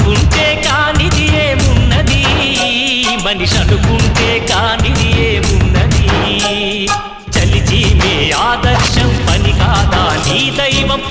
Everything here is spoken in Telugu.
అనుకుంటే కానిది ఏమున్నది, మనిషి అనుకుంటే కానిది ఏమున్నది. చలిచి మే ఆదర్శం పని కాదా నీ దైవం